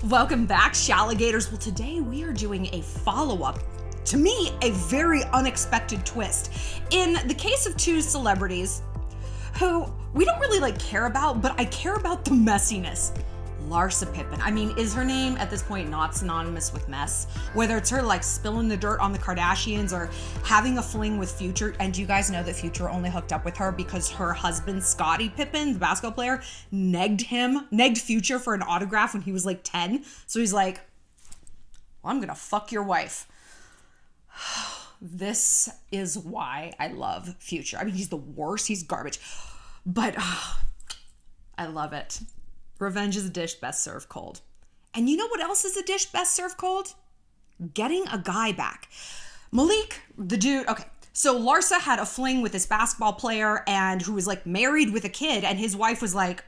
Welcome back, Shalligators. Well, today we are doing a follow-up, to me, a very unexpected twist. In the case of two celebrities who we don't really care about, but I care about the messiness. Larsa Pippen. I mean, is her name at this point not synonymous with mess? Whether it's her spilling the dirt on the Kardashians or having a fling with Future. And do you guys know that Future only hooked up with her because her husband, Scottie Pippen, the basketball player, negged Future for an autograph when he was 10. So he's like, well, I'm gonna fuck your wife. This is why I love Future. I mean, he's the worst. He's garbage. But I love it. Revenge is a dish best served cold. And you know what else is a dish best served cold? Getting a guy back. Malik, the dude, okay. So Larsa had a fling with this basketball player and who was married with a kid, and his wife was like,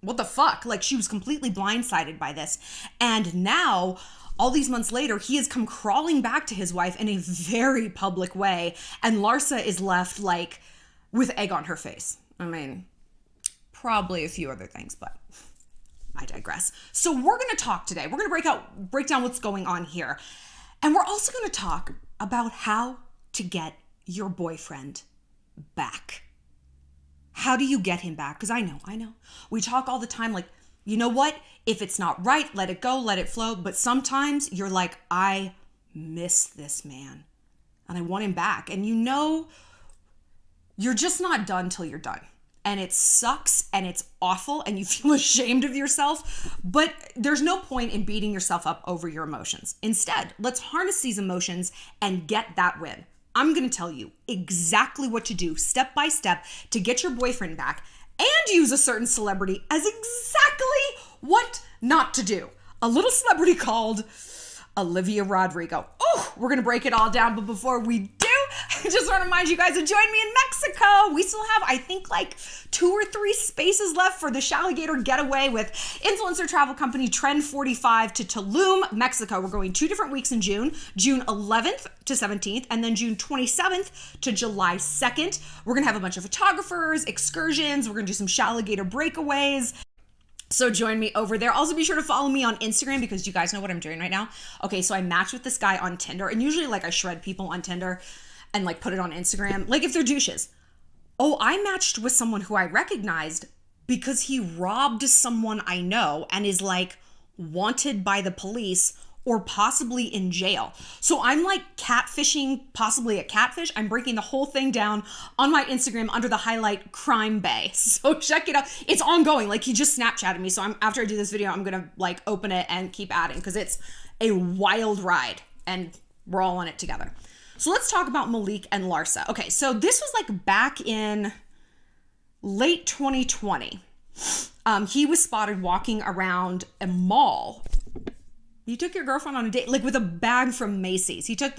what the fuck? She was completely blindsided by this. And now, all these months later, he has come crawling back to his wife in a very public way. And Larsa is left with egg on her face. I mean, probably a few other things, but I digress. So we're going to talk today. We're going to break down what's going on here. And we're also going to talk about how to get your boyfriend back. How do you get him back? Because I know. We talk all the time you know what? If it's not right, let it go, let it flow. But sometimes you're like, I miss this man and I want him back. And you're just not done till you're done. And it sucks and it's awful and you feel ashamed of yourself, but there's no point in beating yourself up over your emotions. Instead, let's harness these emotions and get that win. I'm going to tell you exactly what to do step by step to get your boyfriend back and use a certain celebrity as exactly what not to do. A little celebrity called Olivia Rodrigo. Oh, we're going to break it all down, but before we do, I just want to remind you guys to join me in Mexico. We still have, I think, 2 or 3 spaces left for the Gator Getaway with influencer travel company Trend 45 to Tulum, Mexico. We're going 2 different weeks in June 11th to 17th, and then June 27th to July 2nd. We're going to have a bunch of photographers, excursions. We're going to do some Gator breakaways. So join me over there. Also be sure to follow me on Instagram because you guys know what I'm doing right now. Okay, so I matched with this guy on Tinder, and usually I shred people on Tinder and put it on Instagram, if they're douches. Oh, I matched with someone who I recognized because he robbed someone I know and is wanted by the police or possibly in jail. So I'm catfishing, possibly a catfish. I'm breaking the whole thing down on my Instagram under the highlight Crime Bay. So check it out. It's ongoing. He just Snapchatted me. So after I do this video, I'm gonna open it and keep adding because it's a wild ride and we're all on it together. So let's talk about Malik and Larsa. Okay, so this was back in late 2020. He was spotted walking around a mall. You took your girlfriend on a date, with a bag from Macys. He took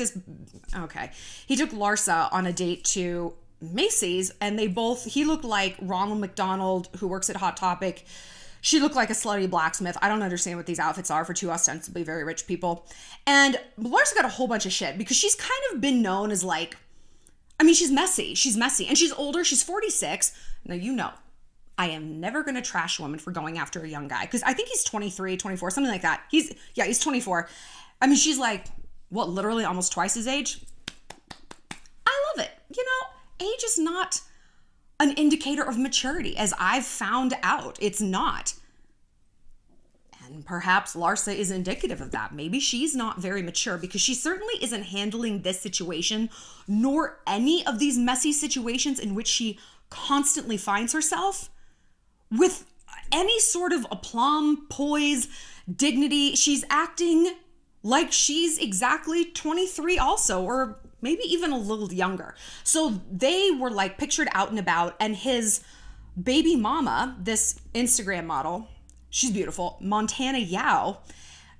Larsa on a date to Macys, and he looked like Ronald McDonald, who works at Hot Topic. She looked like a slutty blacksmith. I don't understand what these outfits are for two ostensibly very rich people. And Larsa got a whole bunch of shit because she's kind of been known as she's messy. She's messy. And she's older. She's 46. Now, I am never going to trash a woman for going after a young guy because I think he's 23, 24, something like that. He's 24. She's literally almost twice his age. I love it. Age is not an indicator of maturity, as I've found out. It's not. And perhaps Larsa is indicative of that. Maybe she's not very mature because she certainly isn't handling this situation, nor any of these messy situations in which she constantly finds herself with any sort of aplomb, poise, dignity. She's acting like she's exactly 23 also, or maybe even a little younger. So they were pictured out and about, and his baby mama, this Instagram model, she's beautiful, Montana Yao,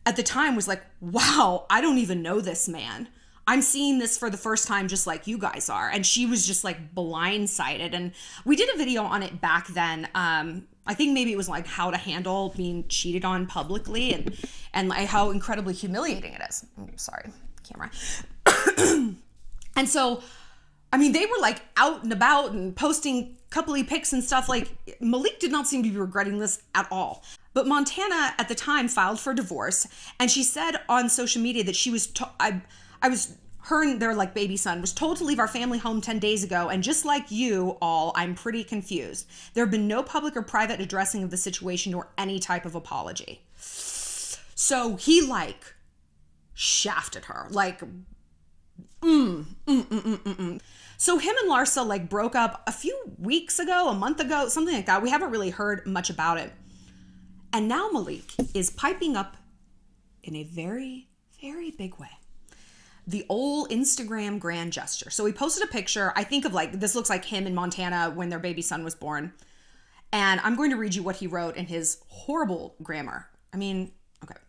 at the time was wow, I don't even know this man. I'm seeing this for the first time just like you guys are. And she was just blindsided. And we did a video on it back then. I think maybe it was how to handle being cheated on publicly and how incredibly humiliating it is. Sorry, camera. And so, I mean, they were like out and about and posting coupley pics and stuff. Like, Malik did not seem to be regretting this at all. But Montana at the time filed for divorce, and she said on social media that she was, her and their like baby son was told to leave our family home 10 days ago, and just like you all, I'm pretty confused. There have been no public or private addressing of the situation or any type of apology. So he like shafted her, like, So him and Larsa like broke up a few weeks ago, a month ago, something like that. We haven't really heard much about it. And now Malik is piping up in a very, very big way. The old Instagram grand gesture. So he posted a picture. I think of like, this looks like him in Montana when their baby son was born. And I'm going to read you what he wrote in his horrible grammar. I mean, okay.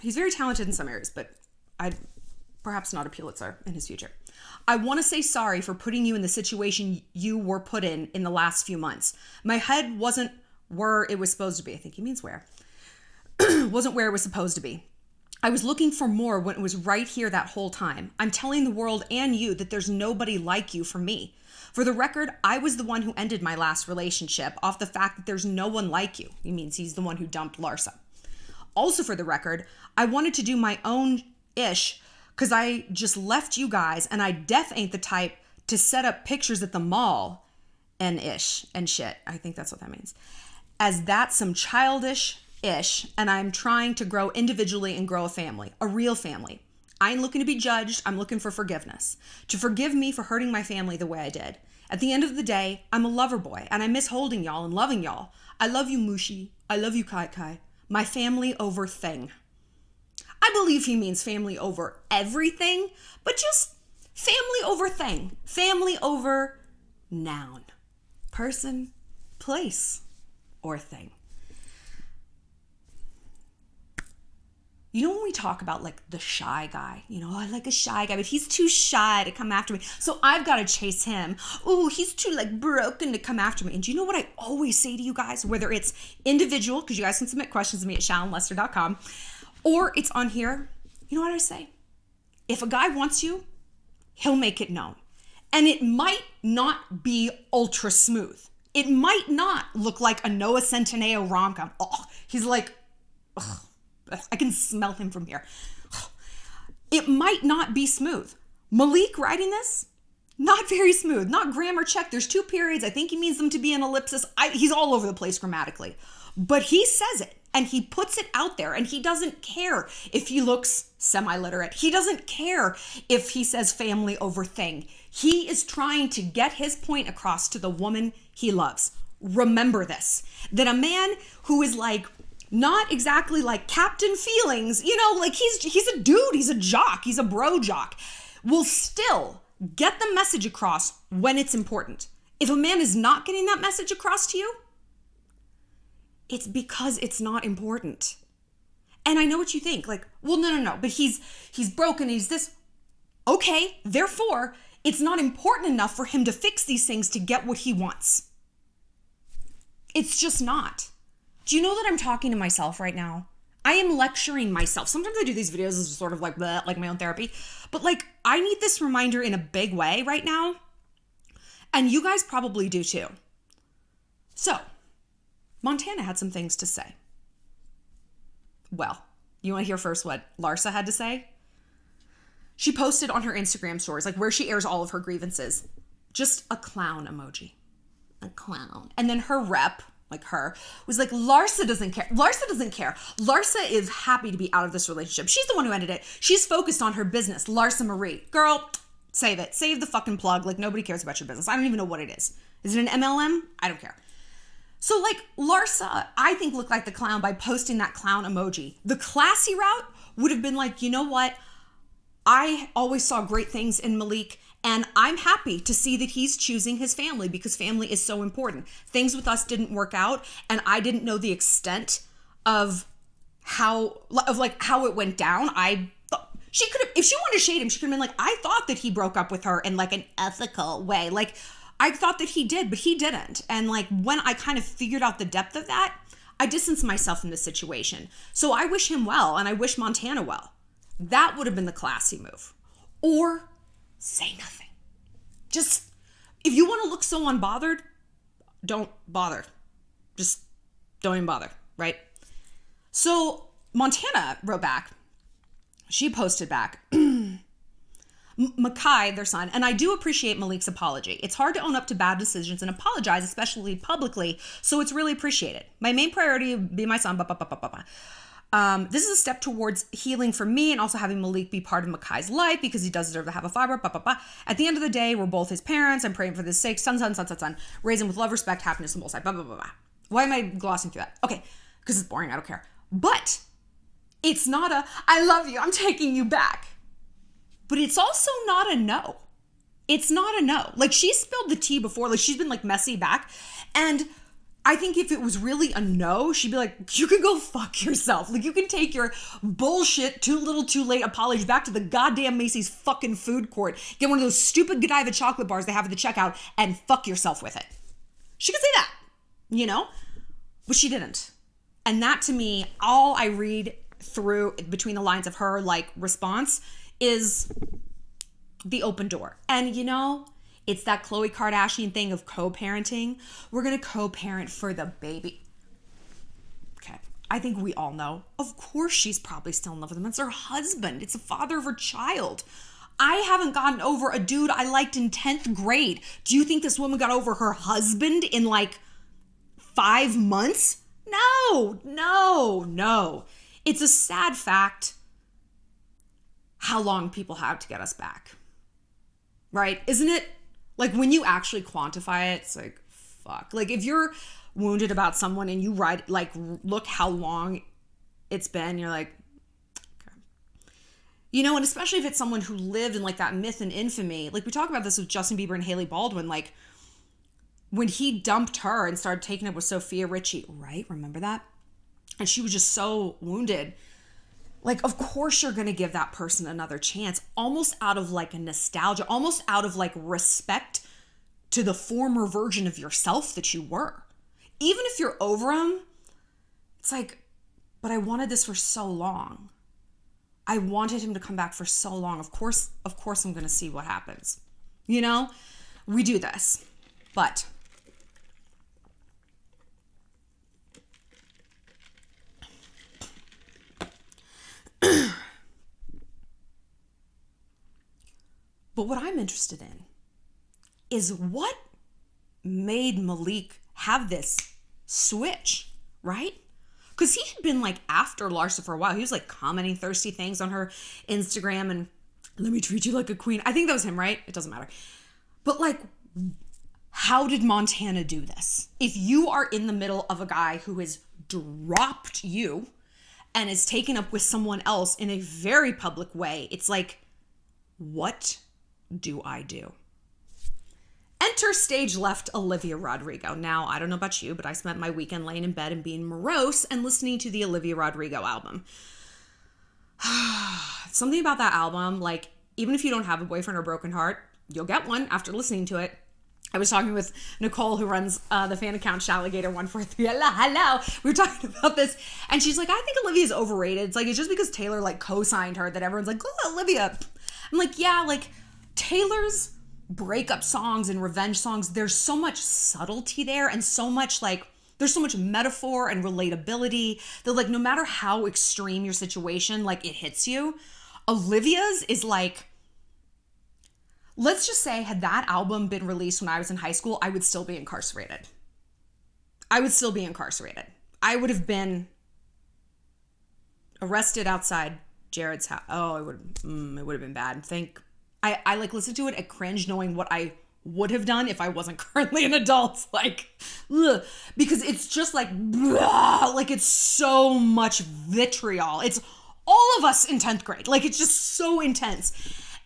He's very talented in some areas, but I'd perhaps not a Pulitzer in his future. I want to say sorry for putting you in the situation you were put in the last few months. My head wasn't where it was supposed to be. I think he means where. Wasn't where it was supposed to be. I was looking for more when it was right here that whole time. I'm telling the world and you that there's nobody like you for me. For the record, I was the one who ended my last relationship off the fact that there's no one like you. He means he's the one who dumped Larsa. Also for the record, I wanted to do my own ish because I just left you guys, and I def ain't the type to set up pictures at the mall and ish and shit. I think that's what that means. As that's some childish-ish, and I'm trying to grow individually and grow a family, a real family. I ain't looking to be judged. I'm looking for forgiveness. To forgive me for hurting my family the way I did. At the end of the day, I'm a lover boy, and I miss holding y'all and loving y'all. I love you, Mushi. I love you, Kai Kai. My family over thing. I believe he means family over everything, but just family over thing. Family over noun. Person, place, or thing. You know when we talk about like the shy guy, you know, I like a shy guy, but he's too shy to come after me. So I've got to chase him. Oh, he's too like broken to come after me. And do you know what I always say to you guys, whether it's individual, because you guys can submit questions to me at shallonlester.com, or it's on here. You know what I say? If a guy wants you, he'll make it known. And it might not be ultra smooth. It might not look like a Noah Centineo rom-com. Oh, he's like, ugh, I can smell him from here. It might not be smooth. Malik writing this, not very smooth, not grammar check. There's 2 periods. I think he means them to be an ellipsis. He's all over the place grammatically. But he says it, and he puts it out there, and he doesn't care if he looks semi-literate. He doesn't care if he says family over thing. He is trying to get his point across to the woman he loves. Remember this, that a man who is like, not exactly like Captain Feelings, you know, like he's a dude, he's a jock, he's a bro jock, will still get the message across when it's important. If a man is not getting that message across to you, it's because it's not important. And I know what you think, like, well, no, but he's broken, he's this. Okay, therefore, it's not important enough for him to fix these things to get what he wants. It's just not. Do you know that I'm talking to myself right now? I am lecturing myself. Sometimes I do these videos as sort of like bleh, like my own therapy, but like I need this reminder in a big way right now. And you guys probably do too. So, Montana had some things to say. Well, you want to hear first what Larsa had to say? She posted on her Instagram stories, like where she airs all of her grievances, just a clown emoji. A clown. And then her rep, like her, was like, Larsa doesn't care. Larsa doesn't care. Larsa is happy to be out of this relationship. She's the one who ended it. She's focused on her business. Larsa Marie. Girl, save it. Save the fucking plug. Like, nobody cares about your business. I don't even know what it is. Is it an MLM? I don't care. So, like, Larsa, I think, looked like the clown by posting that clown emoji. The classy route would have been like, you know what? I always saw great things in Malik, and I'm happy to see that he's choosing his family because family is so important. Things with us didn't work out, and I didn't know the extent of how it went down. She could have, if she wanted to shade him, she could have been like, I thought that he broke up with her in like an ethical way. Like, I thought that he did, but he didn't. And like, when I kind of figured out the depth of that, I distanced myself from the situation. So I wish him well, and I wish Montana well. That would have been the classy move. Or say nothing. Just, if you want to look so unbothered, don't bother. Just don't even bother, right? So Montana wrote back. She posted back. Macay, their son, and I do appreciate Malik's apology. It's hard to own up to bad decisions and apologize, especially publicly, so it's really appreciated. My main priority would be my son, this is a step towards healing for me and also having Malik be part of Macay's life because he does deserve to have a father, At the end of the day, we're both his parents. I'm praying for his sake. Son. Raise him with love, respect, happiness, and both sides, Why am I glossing through that? Okay, because it's boring. I don't care. But it's not a, I love you, I'm taking you back. But it's also not a no. It's not a no. Like, she spilled the tea before. Like, she's been, like, messy back. And I think if it was really a no, she'd be like, you can go fuck yourself. Like, you can take your bullshit, too little, too late apology back to the goddamn Macys fucking food court. Get one of those stupid Godiva chocolate bars they have at the checkout and fuck yourself with it. She could say that, you know? But she didn't. And that, to me, all I read through between the lines of her, like, response is the open door. And, you know, it's that Khloe Kardashian thing of co-parenting. We're going to co-parent for the baby. Okay. I think we all know. Of course she's probably still in love with him. It's her husband. It's the father of her child. I haven't gotten over a dude I liked in 10th grade. Do you think this woman got over her husband in like 5 months? No. It's a sad fact how long people have to get us back. Right? Isn't it? Like, when you actually quantify it, it's like, fuck. Like, if you're wounded about someone and you write, like, look how long it's been, you're like, okay. You know, and especially if it's someone who lived in, like, that myth and infamy. Like, we talk about this with Justin Bieber and Hailey Baldwin. Like, when he dumped her and started taking it with Sofia Richie, right? Remember that? And she was just so wounded. Like, of course you're going to give that person another chance, almost out of like a nostalgia, almost out of like respect to the former version of yourself that you were. Even if you're over him, it's like, but I wanted this for so long. I wanted him to come back for so long. Of course I'm going to see what happens. You know, we do this, but But what I'm interested in is what made Malik have this switch, right? Because he had been like after Larsa for a while. He was like commenting thirsty things on her Instagram and let me treat you like a queen. I think that was him, right? It doesn't matter. But like, how did Montana do this? If you are in the middle of a guy who has dropped you and is taken up with someone else in a very public way, it's like, what do I do? Enter stage left Olivia Rodrigo. Now, I don't know about you, but I spent my weekend laying in bed and being morose and listening to the Olivia Rodrigo album. Something about that album, like, even if you don't have a boyfriend or broken heart, you'll get one after listening to it. I was talking with Nicole, who runs the fan account Gator 143. Hello. We were talking about this, and she's like, I think Olivia's overrated. It's like, it's just because Taylor like co-signed her that everyone's like, oh, Olivia. I'm like, yeah, like Taylor's breakup songs and revenge songs, there's so much subtlety there and so much like, there's so much metaphor and relatability that like, no matter how extreme your situation, like it hits you. Olivia's is like, let's just say had that album been released when I was in high school, I would still be incarcerated. I would have been arrested outside Jared's house. Oh, it would have been bad. I like listened to it, I cringe knowing what I would have done if I wasn't currently an adult. Like, ugh, because it's just like, blah, like it's so much vitriol. It's all of us in 10th grade. Like, it's just so intense.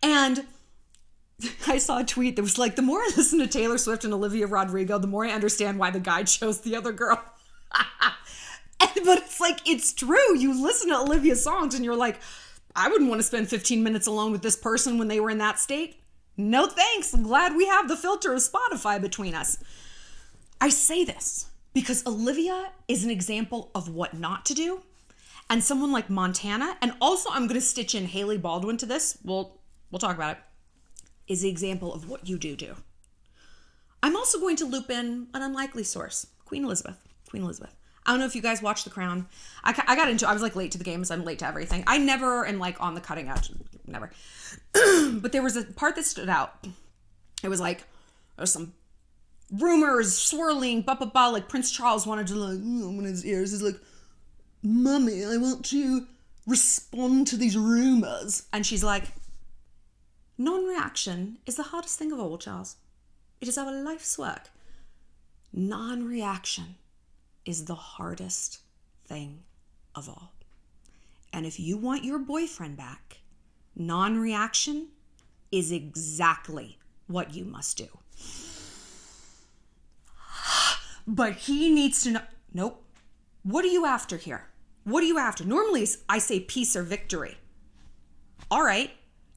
And I saw a tweet that was like, the more I listen to Taylor Swift and Olivia Rodrigo, the more I understand why the guy chose the other girl. But it's like, it's true. You listen to Olivia's songs and you're like, I wouldn't want to spend 15 minutes alone with this person when they were in that state. No thanks. I'm glad we have the filter of Spotify between us. I say this because Olivia is an example of what not to do. And someone like Montana, and also I'm going to stitch in Hailey Baldwin to this. We'll talk about it. is the example of what you do. I'm also going to loop in an unlikely source, Queen Elizabeth. I don't know if you guys watched The Crown. I was like late to the game, so I'm late to everything. I never am like on the cutting edge, never. But there was a part that stood out. It was like, there was some rumors swirling, like Prince Charles wanted to like, in his ears, he's like, Mummy, I want to respond to these rumors. And she's like, non-reaction is the hardest thing of all, Charles. It is our life's work. Non-reaction is the hardest thing of all. And if you want your boyfriend back, non-reaction is exactly what you must do. But he needs to know, nope. What are you after here? What are you after? Normally I say peace or victory. All right.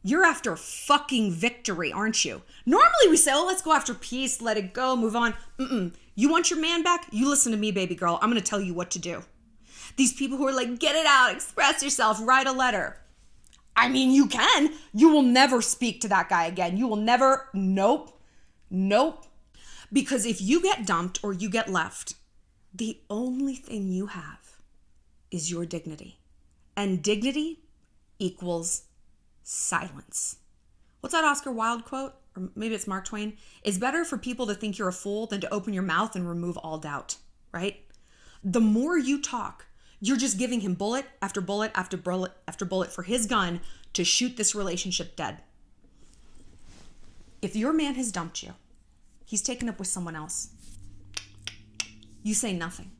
You're after fucking victory, aren't you? Normally we say, oh, let's go after peace, let it go, move on. You want your man back? You listen to me, baby girl. I'm going to tell you what to do. These people who are like, get it out, express yourself, write a letter. I mean, you can. You will never speak to that guy again. You will never, nope. Because if you get dumped or you get left, the only thing you have is your dignity. And dignity equals silence. What's that Oscar Wilde quote? Or maybe it's Mark Twain. It's better for people to think you're a fool than to open your mouth and remove all doubt, right? The more you talk, you're just giving him bullet after bullet after bullet after bullet for his gun to shoot this relationship dead. If your man has dumped you, he's taken up with someone else, you say nothing.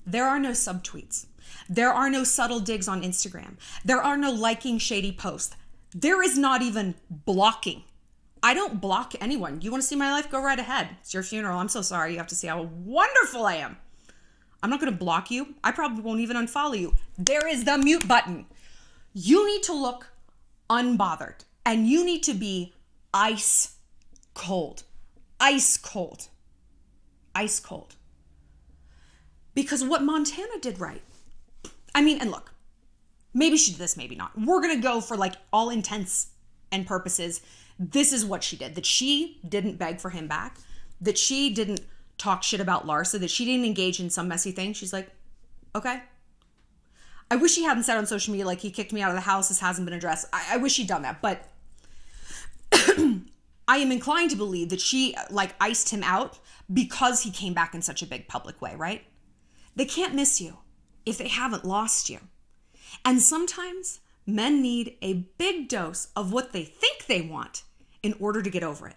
There are no subtweets. There are no subtle digs on Instagram. There are no liking shady posts. There is not even blocking. I don't block anyone. You want to see my life? Go right ahead. It's your funeral. I'm so sorry. You have to see how wonderful I am. I'm not going to block you. I probably won't even unfollow you. There is the mute button. You need to look unbothered. And you need to be ice cold. Ice cold. Ice cold. Because what Montana did right. I mean, and look, maybe she did this, maybe not. We're going to go for like all intents and purposes. This is what she did. That she didn't beg for him back. That she didn't talk shit about Larsa. That she didn't engage in some messy thing. She's like, okay. I wish she hadn't said on social media, like, he kicked me out of the house. This hasn't been addressed. I wish she'd done that. But I am inclined to believe that she like iced him out because he came back in such a big public way, right? They can't miss you if they haven't lost you. And sometimes men need a big dose of what they think they want in order to get over it.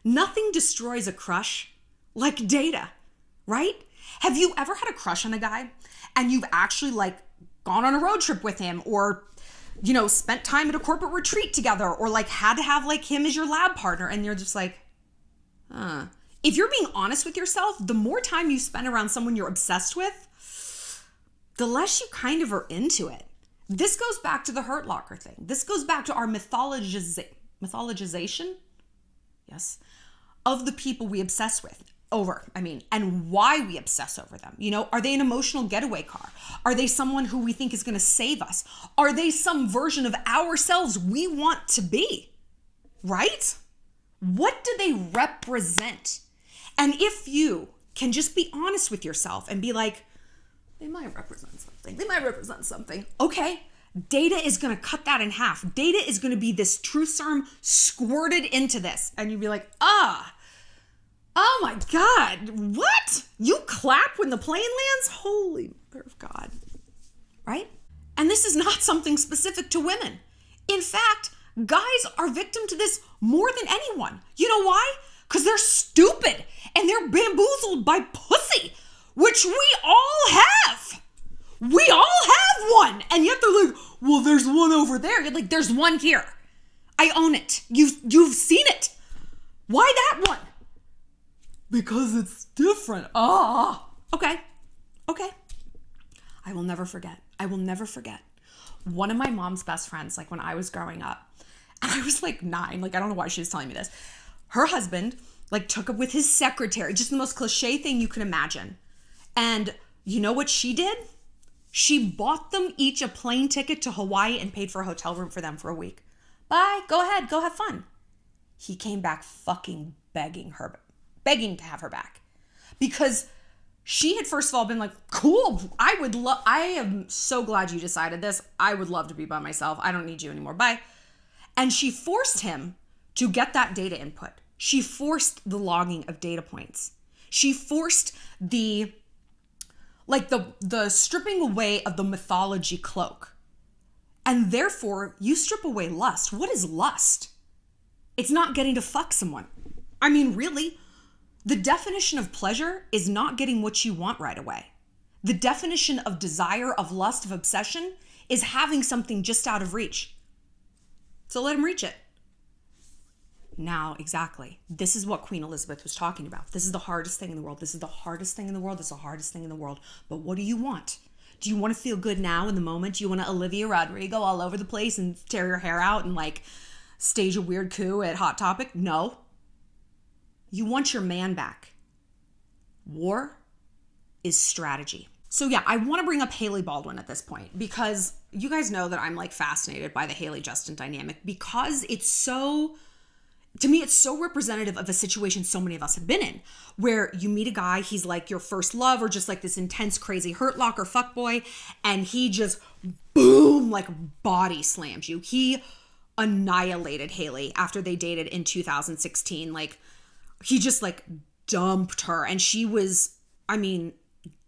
Nothing destroys a crush like data, right? Have you ever had a crush on a guy and you've actually like gone on a road trip with him or, you know, spent time at a corporate retreat together or like had to have like him as your lab partner and you're just like, If you're being honest with yourself, the more time you spend around someone you're obsessed with, the less you kind of are into it. This goes back to the Hurt Locker thing. This goes back to our mythologization, yes, of the people we obsess with and why we obsess over them. You know, are they an emotional getaway car? Are they someone who we think is going to save us? Are they some version of ourselves we want to be? Right? What do they represent? And if you can just be honest with yourself and be like, they might represent something. They might represent something. Okay. Data is going to cut that in half. Data is going to be this truth serum squirted into this. And you'd be like, oh my God, what? You clap when the plane lands? Holy mother of God. Right? And this is not something specific to women. In fact, guys are victim to this more than anyone. You know why? Because they're stupid and they're bamboozled by pussy, which we all have. We all have one. And yet they're like, well, there's one over there. You're like, there's one here. I own it. You've seen it. Why that one? Because it's different. Okay. I will never forget. One of my mom's best friends, like when I was growing up, and I was like 9, like I don't know why she was telling me this. Her husband like took up with his secretary, just the most cliche thing you can imagine. And you know what she did? She bought them each a plane ticket to Hawaii and paid for a hotel room for them for a week. Bye, go ahead, go have fun. he came back fucking begging to have her back. Because she had first of all been like, cool, I am so glad you decided this. I would love to be by myself. I don't need you anymore. Bye. And she forced him to get that data input. She forced the logging of data points. She forced the stripping away of the mythology cloak. And therefore, you strip away lust. What is lust? It's not getting to fuck someone. I mean, really, the definition of pleasure is not getting what you want right away. The definition of desire, of lust, of obsession is having something just out of reach. So let him reach it. Now, exactly. This is what Queen Elizabeth was talking about. This is the hardest thing in the world. This is the hardest thing in the world. This is the hardest thing in the world. But what do you want? Do you want to feel good now in the moment? Do you want to Olivia Rodrigo all over the place and tear your hair out and like stage a weird coup at Hot Topic? No. You want your man back. War is strategy. So yeah, I want to bring up Hailey Baldwin at this point because you guys know that I'm like fascinated by the Hailey Justin dynamic because to me, it's so representative of a situation so many of us have been in, where you meet a guy, he's like your first love or just like this intense, crazy hurt lock or fuckboy, and he just, boom, like body slams you. He annihilated Hailey after they dated in 2016. Like, he just like dumped her, and she was, I mean,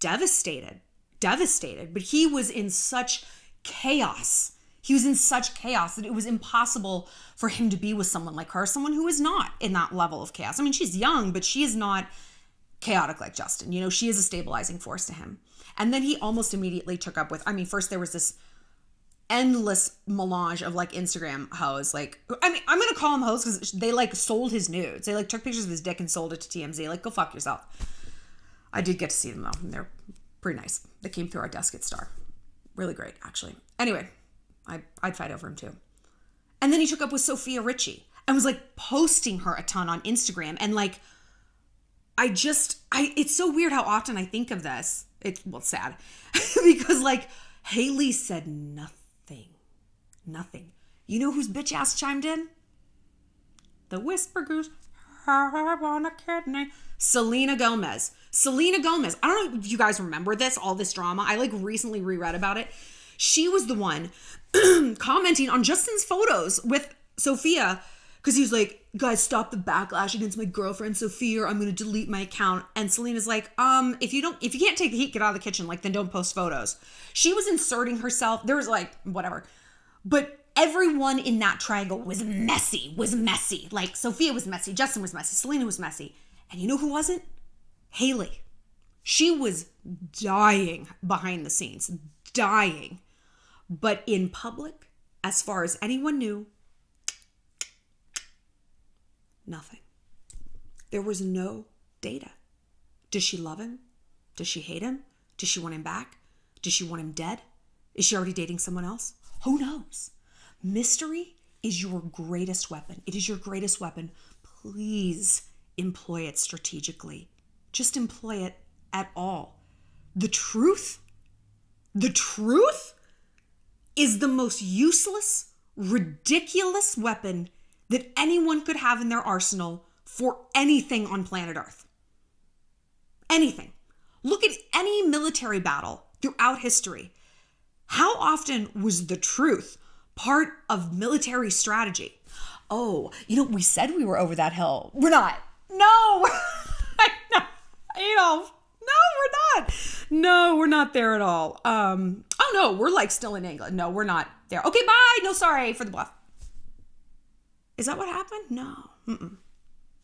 devastated, but he was in such chaos. He was in such chaos that it was impossible for him to be with someone like her, someone who is not in that level of chaos. I mean, she's young, but she is not chaotic like Justin. You know, she is a stabilizing force to him. And then he almost immediately took up with, I mean, first there was this endless melange of like Instagram hoes. Like, I mean, I'm going to call them hoes because they like sold his nudes. They like took pictures of his dick and sold it to TMZ. Like, go fuck yourself. I did get to see them though, and they're pretty nice. They came through our desk at Star. Really great, actually. Anyway, I'd fight over him too. And then he took up with Sofia Richie and was like posting her a ton on Instagram. And like, it's so weird how often I think of this. It's sad because like Hailey said nothing. You know whose bitch ass chimed in? The whisper goose. I want a kidney. Selena Gomez. I don't know if you guys remember this, all this drama. I like recently reread about it. She was the one commenting on Justin's photos with Sofia because he was like, guys, stop the backlash against my girlfriend Sofia or I'm going to delete my account. And Selena's like, if you can't take the heat, get out of the kitchen. Like, then don't post photos. She was inserting herself. There was like, whatever. But everyone in that triangle was messy. Like, Sofia was messy. Justin was messy. Selena was messy. And you know who wasn't? Hailey. She was dying behind the scenes. Dying. But in public, as far as anyone knew, nothing. There was no data. Does she love him? Does she hate him? Does she want him back? Does she want him dead? Is she already dating someone else? Who knows? Mystery is your greatest weapon. It is your greatest weapon. Please employ it strategically. Just employ it at all. The truth is the most useless, ridiculous weapon that anyone could have in their arsenal for anything on planet Earth. Anything. Look at any military battle throughout history. How often was the truth part of military strategy? Oh, we said we were over that hill. We're not. No. I know. Adolf. No, we're not. No, we're not there at all. Oh no, we're like still in England. No, we're not there. Okay, bye. No, sorry for the bluff. Is that what happened? No.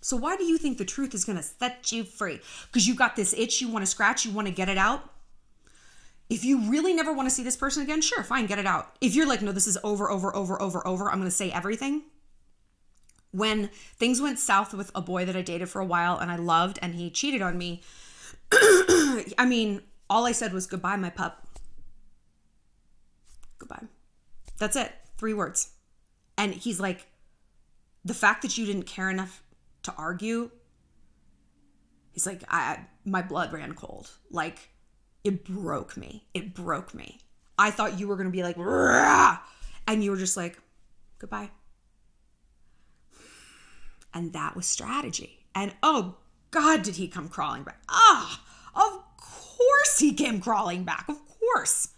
So why do you think the truth is going to set you free? Because you got this itch you want to scratch, you want to get it out? If you really never want to see this person again, sure, fine, get it out. If you're like, no, this is over, I'm going to say everything. When things went south with a boy that I dated for a while and I loved and he cheated on me, I mean, all I said was, goodbye, my pup. Goodbye. That's it. 3 words. And he's like, the fact that you didn't care enough to argue, he's like, my blood ran cold. Like, it broke me. I thought you were going to be like, rah! And you were just like, goodbye. And that was strategy. And oh God, did he come crawling back. Of course he came crawling back. Of course.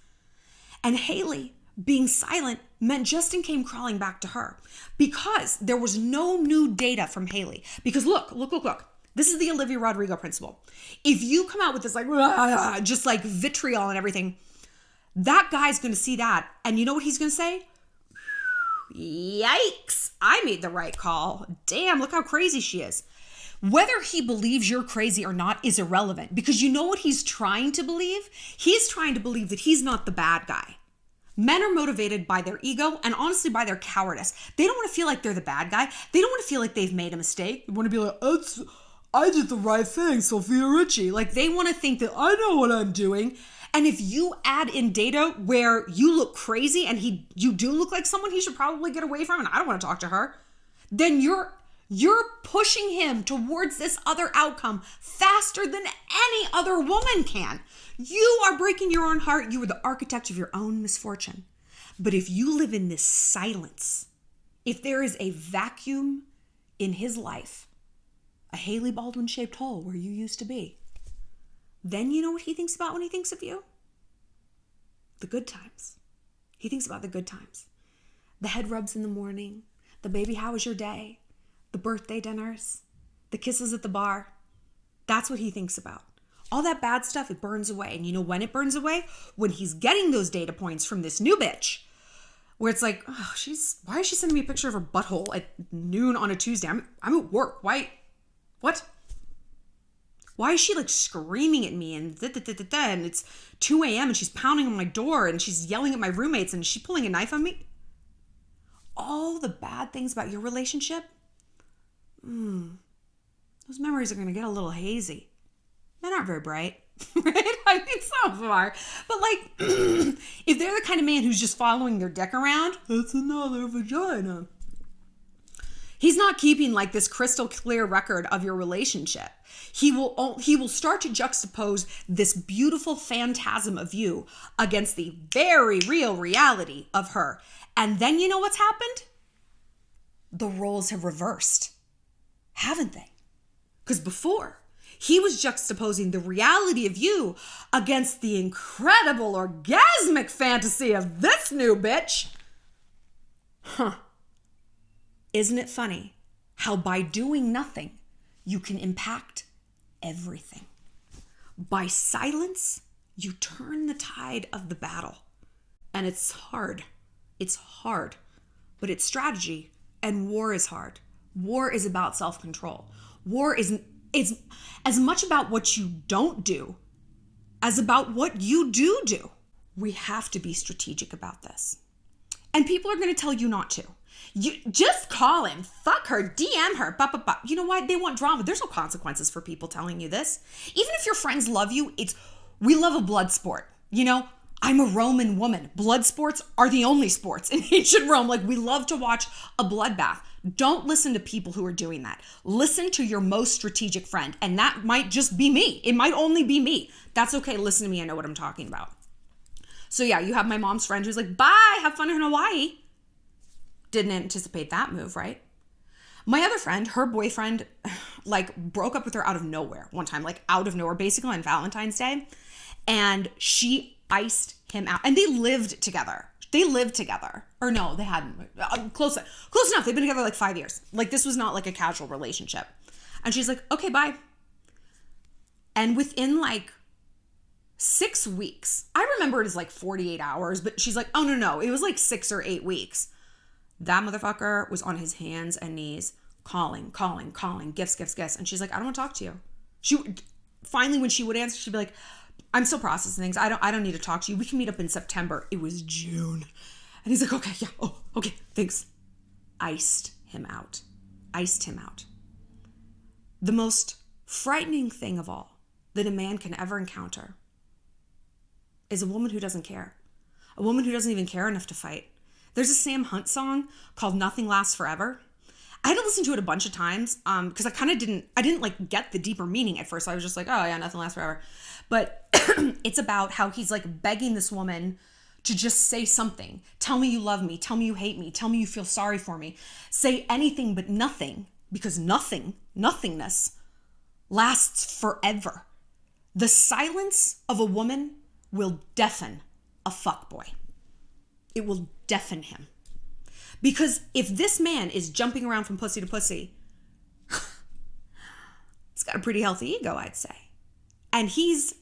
And Hailey being silent meant Justin came crawling back to her because there was no new data from Hailey. Because look. This is the Olivia Rodrigo principle. If you come out with this like, just like vitriol and everything, that guy's going to see that. And you know what he's going to say? Yikes, I made the right call. Damn, look how crazy she is. Whether he believes you're crazy or not is irrelevant, because you know what he's trying to believe? He's trying to believe that he's not the bad guy. Men are motivated by their ego and honestly by their cowardice. They don't want to feel like they're the bad guy. They don't want to feel like they've made a mistake. They want to be like, I did the right thing, Sofia Richie. Like, they want to think that I know what I'm doing. And if you add in data where you look crazy and you do look like someone he should probably get away from, and I don't want to talk to her, then you're pushing him towards this other outcome faster than any other woman can. You are breaking your own heart. You are the architect of your own misfortune. But if you live in this silence, if there is a vacuum in his life, a Hailey Baldwin shaped hole where you used to be, then you know what he thinks about when he thinks of you? The good times. He thinks about the good times. The head rubs in the morning, the baby, how was your day? The birthday dinners, the kisses at the bar. That's what he thinks about. All that bad stuff, it burns away. And you know when it burns away? When he's getting those data points from this new bitch, where it's like, oh, why is she sending me a picture of her butthole at noon on a Tuesday? I'm at work. Why? What? Why is she like screaming at me and and it's 2 a.m. and she's pounding on my door and she's yelling at my roommates and is she pulling a knife on me? All the bad things about your relationship, those memories are going to get a little hazy. Men aren't very bright, right? I mean, some of them are. But like, if they're the kind of man who's just following their dick around, that's another vagina. He's not keeping like this crystal clear record of your relationship. He will start to juxtapose this beautiful phantasm of you against the very real reality of her. And then you know what's happened? The roles have reversed, haven't they? Because before, he was juxtaposing the reality of you against the incredible orgasmic fantasy of this new bitch. Isn't it funny how by doing nothing, you can impact everything? By silence, you turn the tide of the battle. And it's hard. It's hard. But it's strategy, and war is hard. War is about self-control. War is as much about what you don't do as about what you do. We have to be strategic about this. And people are going to tell you not to. You just call him, fuck her, DM her, You know why? They want drama. There's no consequences for people telling you this. Even if your friends love you, we love a blood sport. You know, I'm a Roman woman. Blood sports are the only sports in ancient Rome. Like, we love to watch a bloodbath. Don't listen to people who are doing that. Listen to your most strategic friend. And that might just be me. It might only be me. That's okay. Listen to me. I know what I'm talking about. So yeah, you have my mom's friend who's like, bye, have fun in Hawaii. Didn't anticipate that move, right? My other friend, her boyfriend, like broke up with her out of nowhere one time, like out of nowhere, basically on Valentine's Day. And she iced him out. And they lived together. Or no, they hadn't. Close enough. They've been together like 5 years. Like, this was not like a casual relationship. And she's like, okay, bye. And within like 6 weeks, I remember it as like 48 hours, but she's like, oh, no. It was like 6 or 8 weeks. That motherfucker was on his hands and knees, calling, gifts. And she's like, I don't want to talk to you. Finally, when she would answer, she'd be like, I'm still processing things. I don't need to talk to you. We can meet up in September. It was June. And he's like, okay, yeah. Oh, okay, thanks. Iced him out. The most frightening thing of all that a man can ever encounter is a woman who doesn't care. A woman who doesn't even care enough to fight. There's a Sam Hunt song called Nothing Lasts Forever. I had to listen to it a bunch of times because I didn't like get the deeper meaning at first. I was just like, oh yeah, nothing lasts forever. But it's about how he's like begging this woman to just say something. Tell me you love me. Tell me you hate me. Tell me you feel sorry for me. Say anything but nothing because nothingness lasts forever. The silence of a woman will deafen a fuckboy. It will deafen him. Because if this man is jumping around from pussy to pussy, he's got a pretty healthy ego, I'd say. And he's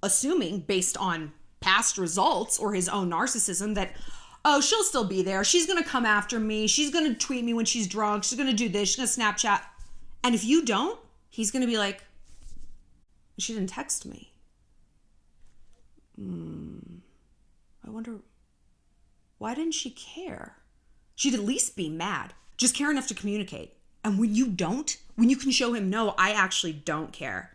assuming, based on past results or his own narcissism, that, oh, she'll still be there. She's going to come after me. She's going to tweet me when she's drunk. She's going to do this. She's going to Snapchat. And if you don't, he's going to be like, she didn't text me. I wonder, why didn't she care? She'd at least be mad. Just care enough to communicate. And when you don't, when you can show him, no, I actually don't care.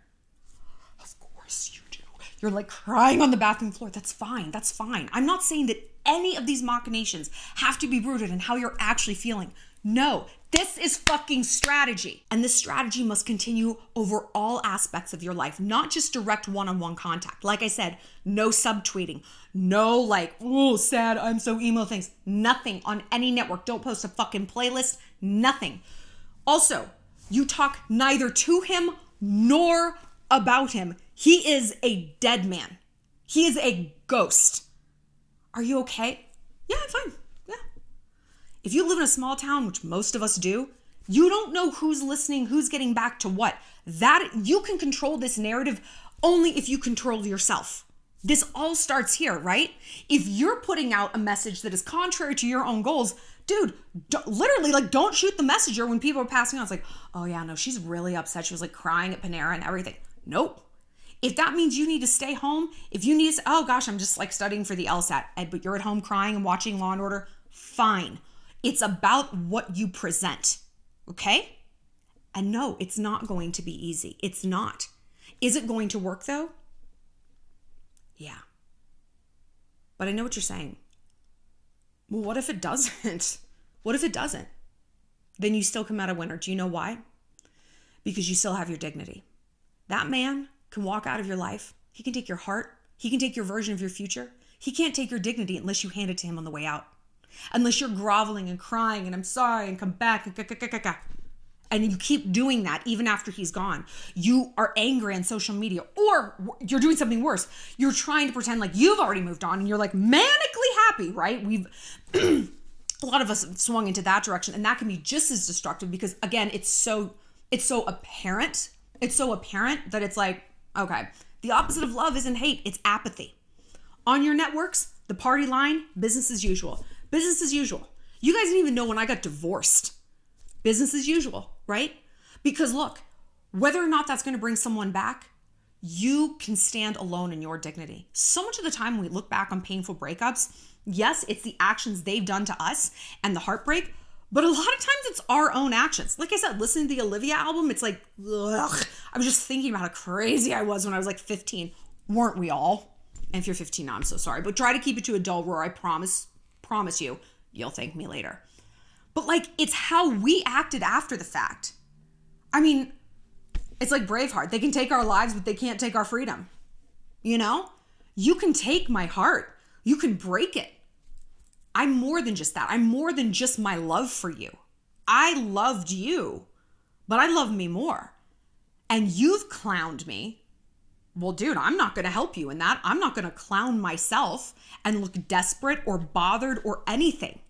Of course you do. You're like crying on the bathroom floor. That's fine. That's fine. I'm not saying that any of these machinations have to be rooted in how you're actually feeling. No, this is fucking strategy. And this strategy must continue over all aspects of your life, not just direct one-on-one contact. Like I said, no subtweeting, no like, oh, sad, I'm so emo things. Nothing on any network. Don't post a fucking playlist. Nothing. Also, you talk neither to him nor about him. He is a dead man. He is a ghost. Are you okay? Yeah, I'm fine. Yeah. If you live in a small town, which most of us do, you don't know who's listening, who's getting back to what. That you can control this narrative only if you control yourself. This all starts here, right? If you're putting out a message that is contrary to your own goals, dude, literally, like, don't shoot the messenger when people are passing on. It's like, oh yeah, no, she's really upset. She was like crying at Panera and everything. Nope. If that means you need to stay home, if you need to, oh gosh, I'm just like studying for the LSAT, but you're at home crying and watching Law and Order, fine. It's about what you present, okay? And no, it's not going to be easy. It's not. Is it going to work though? Yeah. But I know what you're saying. Well, what if it doesn't? What if it doesn't? Then you still come out a winner. Do you know why? Because you still have your dignity. That man can walk out of your life. He can take your heart. He can take your version of your future. He can't take your dignity unless you hand it to him on the way out. Unless you're groveling and crying and I'm sorry and come back and you keep doing that even after he's gone. You are angry on social media, or you're doing something worse. You're trying to pretend like you've already moved on and you're like manically happy, right? We've a lot of us swung into that direction, and that can be just as destructive because again, it's so apparent. It's so apparent that it's like, okay, the opposite of love isn't hate, it's apathy. On your networks, the party line, business as usual. Business as usual. You guys didn't even know when I got divorced. Business as usual, right? Because look, whether or not that's going to bring someone back, you can stand alone in your dignity. So much of the time when we look back on painful breakups, yes, it's the actions they've done to us and the heartbreak, but a lot of times it's our own actions. Like I said, listening to the Olivia album, it's like, ugh. I was just thinking about how crazy I was when I was like 15. Weren't we all? And if you're 15 now, I'm so sorry. But try to keep it to a dull roar. I promise you, you'll thank me later. But like, it's how we acted after the fact. I mean, it's like Braveheart. They can take our lives, but they can't take our freedom. You know? You can take my heart. You can break it. I'm more than just that. I'm more than just my love for you. I loved you, but I love me more. And you've clowned me. Well, dude, I'm not going to help you in that. I'm not going to clown myself and look desperate or bothered or anything.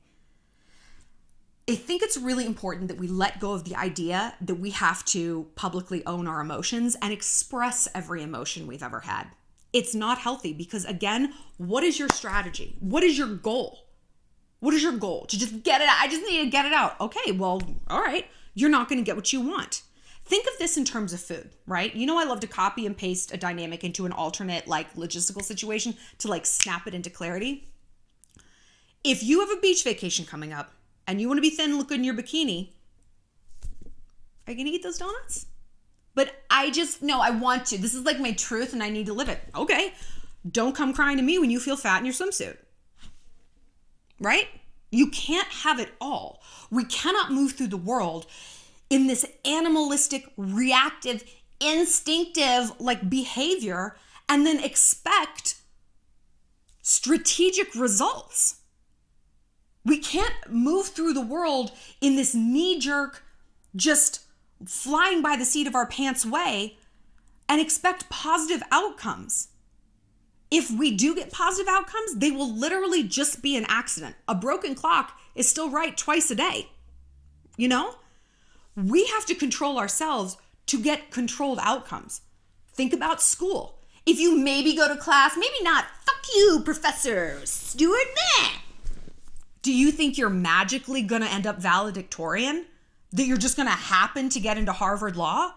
I think it's really important that we let go of the idea that we have to publicly own our emotions and express every emotion we've ever had. It's not healthy because, again, what is your strategy? What is your goal? What is your goal? To just get it out? I just need to get it out. Okay, well, all right. You're not going to get what you want. Think of this in terms of food, right? You know, I love to copy and paste a dynamic into an alternate like logistical situation to like snap it into clarity. If you have a beach vacation coming up and you want to be thin, look good in your bikini, are you going to eat those donuts? But no, I want to. This is like my truth and I need to live it. Okay. Don't come crying to me when you feel fat in your swimsuit. Right? You can't have it all. We cannot move through the world in this animalistic, reactive, instinctive like behavior and then expect strategic results. We can't move through the world in this knee-jerk, just flying by the seat of our pants way and expect positive outcomes. If we do get positive outcomes, they will literally just be an accident. A broken clock is still right twice a day. You know? We have to control ourselves to get controlled outcomes. Think about school. If you maybe go to class, maybe not, fuck you, Professor Stewart, meh. Do you think you're magically gonna end up valedictorian? That you're just gonna happen to get into Harvard Law?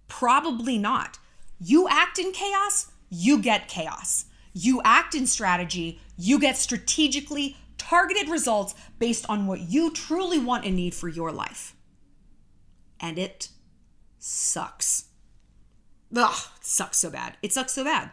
Probably not. You act in chaos, you get chaos. You act in strategy, you get strategically targeted results based on what you truly want and need for your life. And it sucks. Ugh, it sucks so bad. It sucks so bad.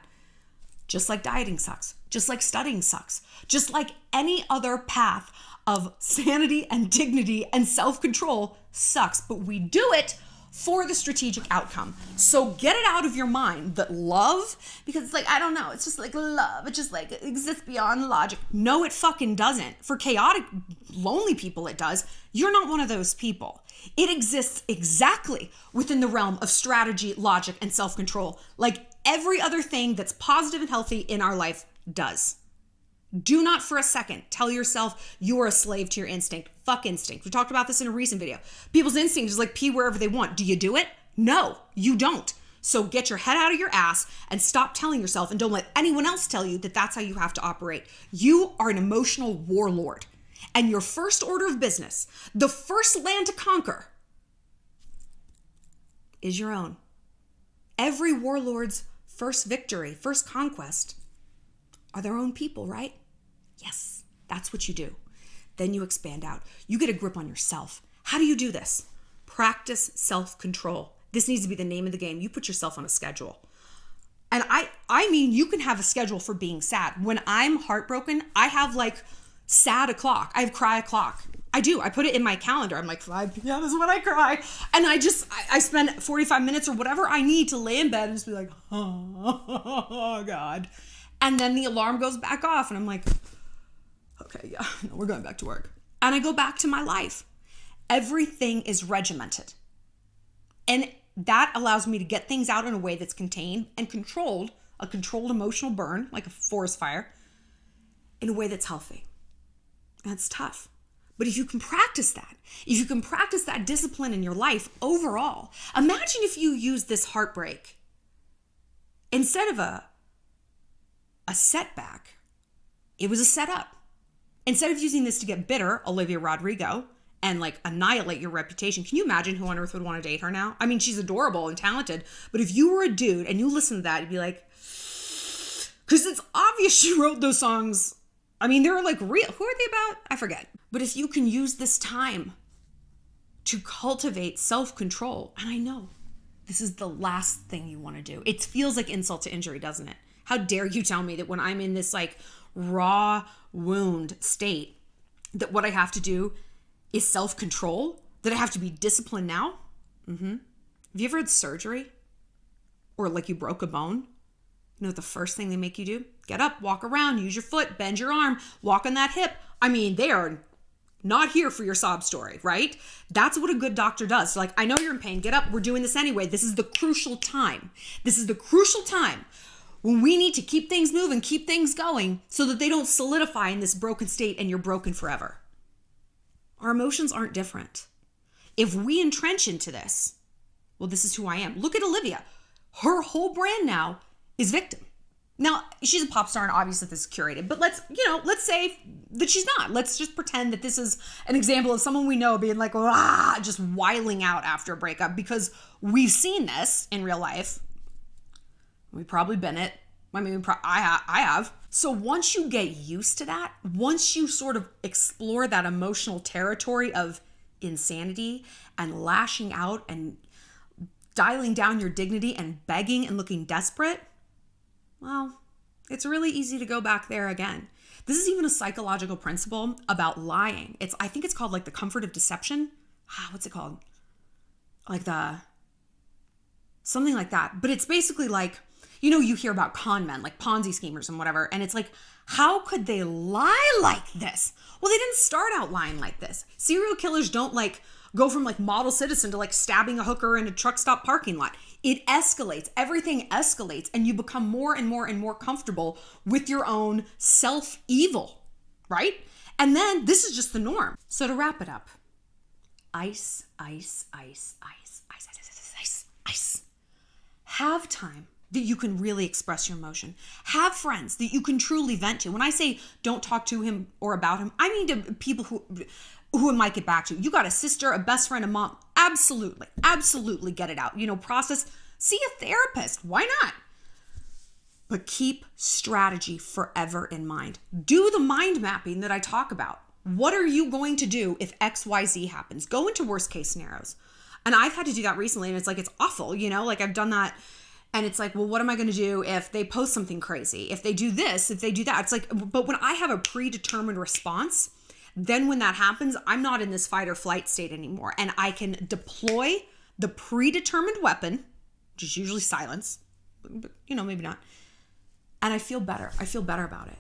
Just like dieting sucks. Just like studying sucks. Just like any other path of sanity and dignity and self-control sucks. But we do it for the strategic outcome. So get it out of your mind that love, because it's like, I don't know, it's just like love. It just like exists beyond logic. No, it fucking doesn't. For chaotic, lonely people, it does. You're not one of those people. It exists exactly within the realm of strategy, logic, and self-control, like every other thing that's positive and healthy in our life does. Do not for a second tell yourself you are a slave to your instinct. Fuck instinct. We talked about this in a recent video. People's instinct is like pee wherever they want. Do you do it? No, you don't. So get your head out of your ass and stop telling yourself, and don't let anyone else tell you that that's how you have to operate. You are an emotional warlord. And your first order of business, the first land to conquer, is your own. Every warlord's first victory, first conquest, are their own people, right? Yes, that's what you do. Then you expand out. You get a grip on yourself. How do you do this? Practice self-control. This needs to be the name of the game. You put yourself on a schedule. And I mean, you can have a schedule for being sad. When I'm heartbroken, I have like sad o'clock. I have cry o'clock. I do. I put it in my calendar. I'm like, 5 p.m. is when I cry. And I spend 45 minutes or whatever I need to lay in bed and just be like, oh God. And then the alarm goes back off and I'm like, okay, yeah, no, we're going back to work. And I go back to my life. Everything is regimented. And that allows me to get things out in a way that's contained and controlled, a controlled emotional burn, like a forest fire, in a way that's healthy. And it's tough. But if you can practice that, if you can practice that discipline in your life overall, imagine if you use this heartbreak instead of a setback, it was a setup. Instead of using this to get bitter, Olivia Rodrigo, and like annihilate your reputation, can you imagine who on earth would want to date her now? I mean, she's adorable and talented, but if you were a dude and you listen to that, you'd be like, because it's obvious she wrote those songs. I mean, they're like real. Who are they about? I forget. But if you can use this time to cultivate self-control, and I know this is the last thing you want to do. It feels like insult to injury, doesn't it? How dare you tell me that when I'm in this like raw wound state, that what I have to do is self-control, that I have to be disciplined now? Mm-hmm. Have you ever had surgery? Or like you broke a bone? You know what the first thing they make you do? Get up, walk around, use your foot, bend your arm, walk on that hip. I mean, they are not here for your sob story, right? That's what a good doctor does. So like, I know you're in pain, get up, we're doing this anyway. This is the crucial time. This is the crucial time when we need to keep things moving, keep things going so that they don't solidify in this broken state and you're broken forever. Our emotions aren't different. If we entrench into this, well, this is who I am. Look at Olivia. Her whole brand now is victim. Now, she's a pop star and obviously this is curated, but let's say that she's not. Let's just pretend that this is an example of someone we know being like, just wiling out after a breakup, because we've seen this in real life. We've probably been it. I mean, I have. So once you get used to that, once you sort of explore that emotional territory of insanity and lashing out and dialing down your dignity and begging and looking desperate, well, it's really easy to go back there again. This is even a psychological principle about lying. I think it's called like the comfort of deception. What's it called? Like something like that. But it's basically like, you hear about con men, like Ponzi schemers and whatever. And it's like, how could they lie like this? Well, they didn't start out lying like this. Serial killers don't like go from like model citizen to like stabbing a hooker in a truck stop parking lot. It escalates. Everything escalates, and you become more and more and more comfortable with your own self-evil, right? And then this is just the norm. So to wrap it up, ice, ice, ice, ice, ice, ice, ice, ice, ice. Have time that you can really express your emotion. Have friends that you can truly vent to. When I say don't talk to him or about him, I mean to people who it might get back to. You got a sister, a best friend, a mom. Absolutely, absolutely get it out. Process. See a therapist. Why not? But keep strategy forever in mind. Do the mind mapping that I talk about. What are you going to do if XYZ happens? Go into worst case scenarios. And I've had to do that recently, and it's like, it's awful, like I've done that. And it's like, well, what am I going to do if they post something crazy? If they do this, if they do that? It's like, but when I have a predetermined response, then when that happens, I'm not in this fight or flight state anymore. And I can deploy the predetermined weapon, which is usually silence, but maybe not. And I feel better. I feel better about it.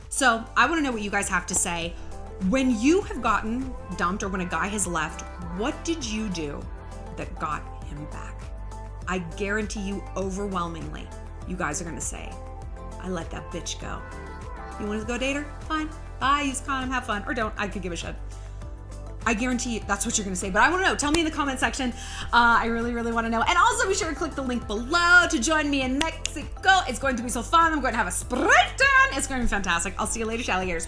So I want to know what you guys have to say. When you have gotten dumped or when a guy has left, what did you do that got him back? I guarantee you overwhelmingly, you guys are going to say, I let that bitch go. You want to go date her? Fine. Bye. Use condom. Have fun. Or don't. I could give a shit. I guarantee you that's what you're going to say. But I want to know. Tell me in the comment section. I really, really want to know. And also be sure to click the link below to join me in Mexico. It's going to be so fun. I'm going to have a sprite down. It's going to be fantastic. I'll see you later, alligators.